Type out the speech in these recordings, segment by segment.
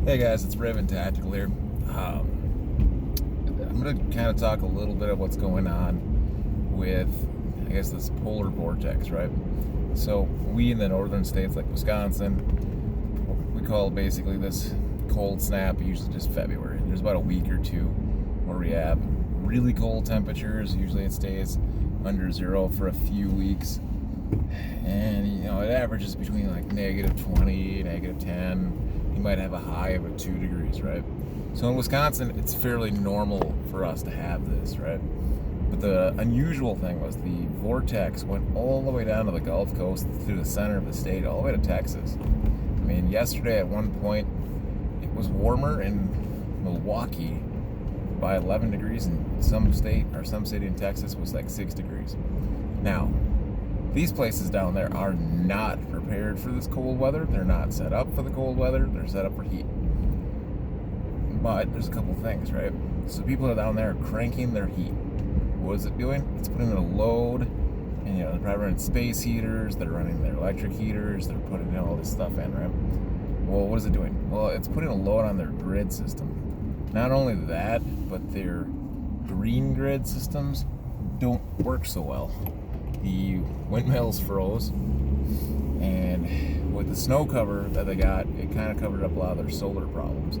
Hey guys, it's Raven Tactical here. I'm going to kind of talk a little bit of what's going on with, I guess, this polar vortex, right? So we in the northern states like Wisconsin, we call basically this cold snap usually just February. There's about a week or two where we have really cold temperatures. Usually it stays under zero for a few weeks. And, it averages between like -20, -10. You might have a high of 2 degrees, right? So in Wisconsin, it's fairly normal for us to have this, right? But the unusual thing was the vortex went all the way down to the Gulf Coast through the center of the state, all the way to Texas. I mean, yesterday at one point, it was warmer in Milwaukee by 11 degrees, and some city in Texas was like 6 degrees. Now, these places down there are not prepared for this cold weather. They're not set up for the cold weather. They're set up for heat. But there's a couple things, right? So people are down there cranking their heat. What is it doing? It's putting in a load, and they're probably running space heaters. They're running their electric heaters. They're putting all this stuff in, right? Well, what is it doing? Well, it's putting a load on their grid system. Not only that, but their green grid systems don't work so well. The windmills froze, and with the snow cover that they got, it kind of covered up a lot of their solar problems.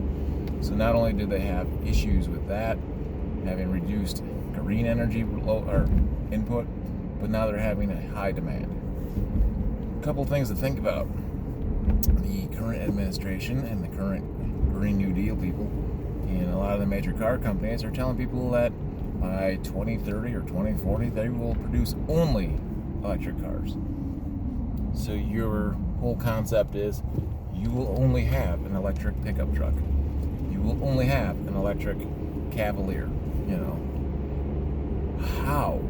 So not only did they have issues with that, having reduced green energy input, but now they're having a high demand. A couple things to think about. The current administration and the current Green New Deal people and a lot of the major car companies are telling people that by 2030 or 2040, they will produce only electric cars. So your whole concept is you will only have an electric pickup truck. You will only have an electric Cavalier. How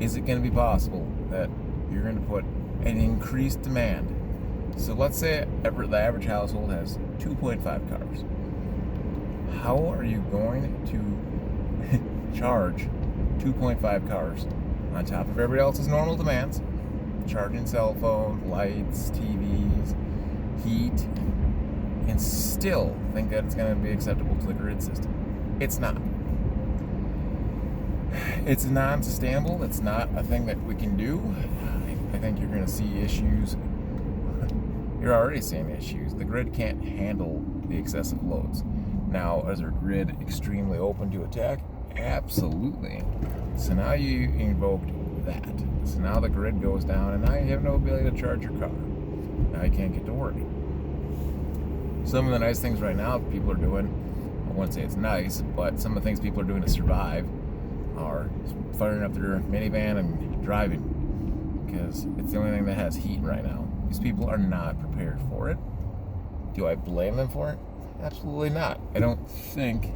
is it going to be possible that you're going to put an increased demand? So let's say the average household has 2.5 cars. How are you going to charge 2.5 cars on top of everybody else's normal demands, charging cell phones, lights, TVs, heat, and still think that it's going to be acceptable to the grid system? It's not. It's non-sustainable. It's not a thing that we can do. I think you're going to see issues. You're already seeing issues. The grid can't handle the excessive loads. Now, is our grid extremely open to attack? Absolutely. So now you invoked that. So now the grid goes down, and now you have no ability to charge your car. Now you can't get to work. Some of the nice things right now people are doing, I wouldn't say it's nice, but some of the things people are doing to survive are firing up their minivan and driving, because it's the only thing that has heat right now. These people are not prepared for it. Do I blame them for it? Absolutely not. I don't think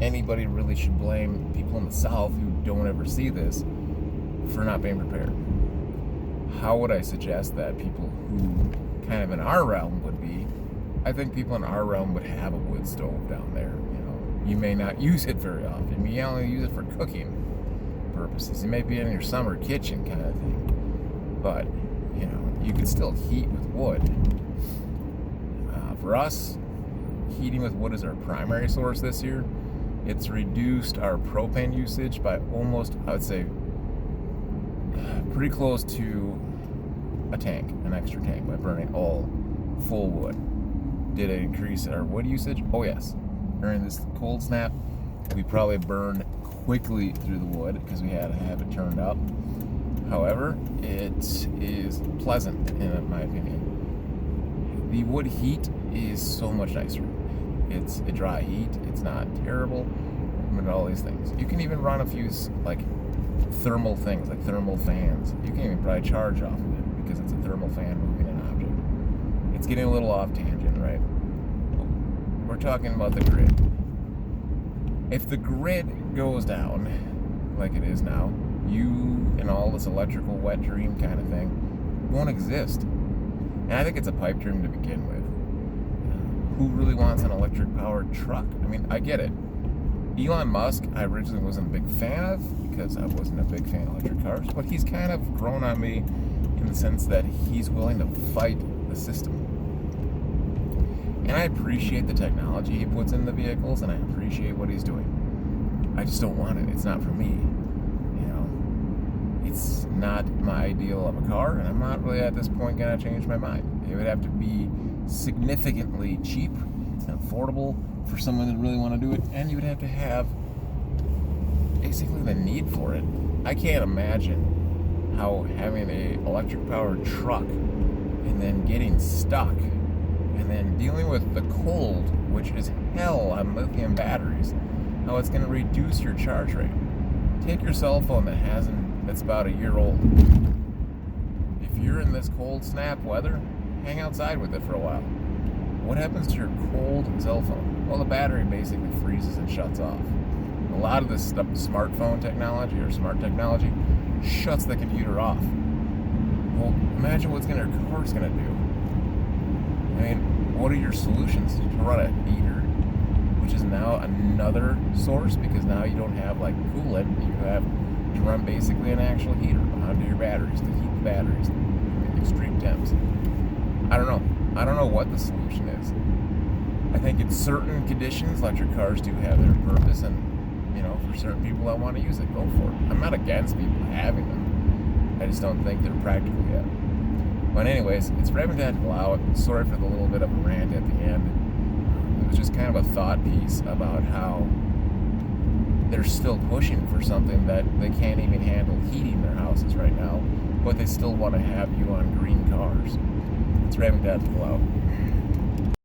anybody really should blame people in the South who don't ever see this for not being prepared. How would I suggest that people who kind of in our realm would be? I think people in our realm would have a wood stove down there. You may not use it very often. You may only use it for cooking purposes. It may be in your summer kitchen kind of thing. But, you can still heat with wood. For us, heating with wood is our primary source this year. It's reduced our propane usage by almost, I would say, pretty close to an extra tank, by burning all full wood. Did it increase our wood usage? Oh yes. During this cold snap, we probably burned quickly through the wood because we had to have it turned up. However, it is pleasant, in my opinion. The wood heat is so much nicer. It's a dry heat. It's not terrible. And all these things. You can even run a few thermal things, like thermal fans. You can even probably charge off of it because it's a thermal fan moving an object. It's getting a little off tangent, right? We're talking about the grid. If the grid goes down, like it is now, you and all this electrical wet dream kind of thing won't exist. And I think it's a pipe dream to begin with. Who really wants an electric powered truck? I mean, I get it. Elon Musk, I originally wasn't a big fan of because I wasn't a big fan of electric cars, but he's kind of grown on me in the sense that he's willing to fight the system. And I appreciate the technology he puts in the vehicles, and I appreciate what he's doing. I just don't want it. It's not for me. You know, it's not my ideal of a car, and I'm not really at this point going to change my mind. It would have to be significantly cheap and affordable for someone to really want to do it, and you would have to have basically the need for it. I can't imagine how having a electric powered truck and then getting stuck and then dealing with the cold, which is hell on lithium batteries, how it's going to reduce your charge rate. Take your cell phone that's about a year old. If you're in this cold snap weather, hang outside with it for a while. What happens to your cold cell phone? Well, the battery basically freezes and shuts off. A lot of this stuff, smartphone technology or smart technology, shuts the computer off. Well, imagine what your car's going to do. I mean, what are your solutions to run a heater, which is now another source because now you don't have like coolant, you have to run basically an actual heater onto your batteries to heat the batteries in extreme temps. I don't know what the solution is. I think in certain conditions, electric cars do have their purpose, and for certain people that want to use it, go for it. I'm not against people having them. I just don't think they're practical yet. But anyways, it's Reverend Dad Blau. Sorry for the little bit of a rant at the end. It was just kind of a thought piece about how they're still pushing for something that they can't even handle heating their houses right now, but they still want to have you on green cars. It's Reverend Dad Blau.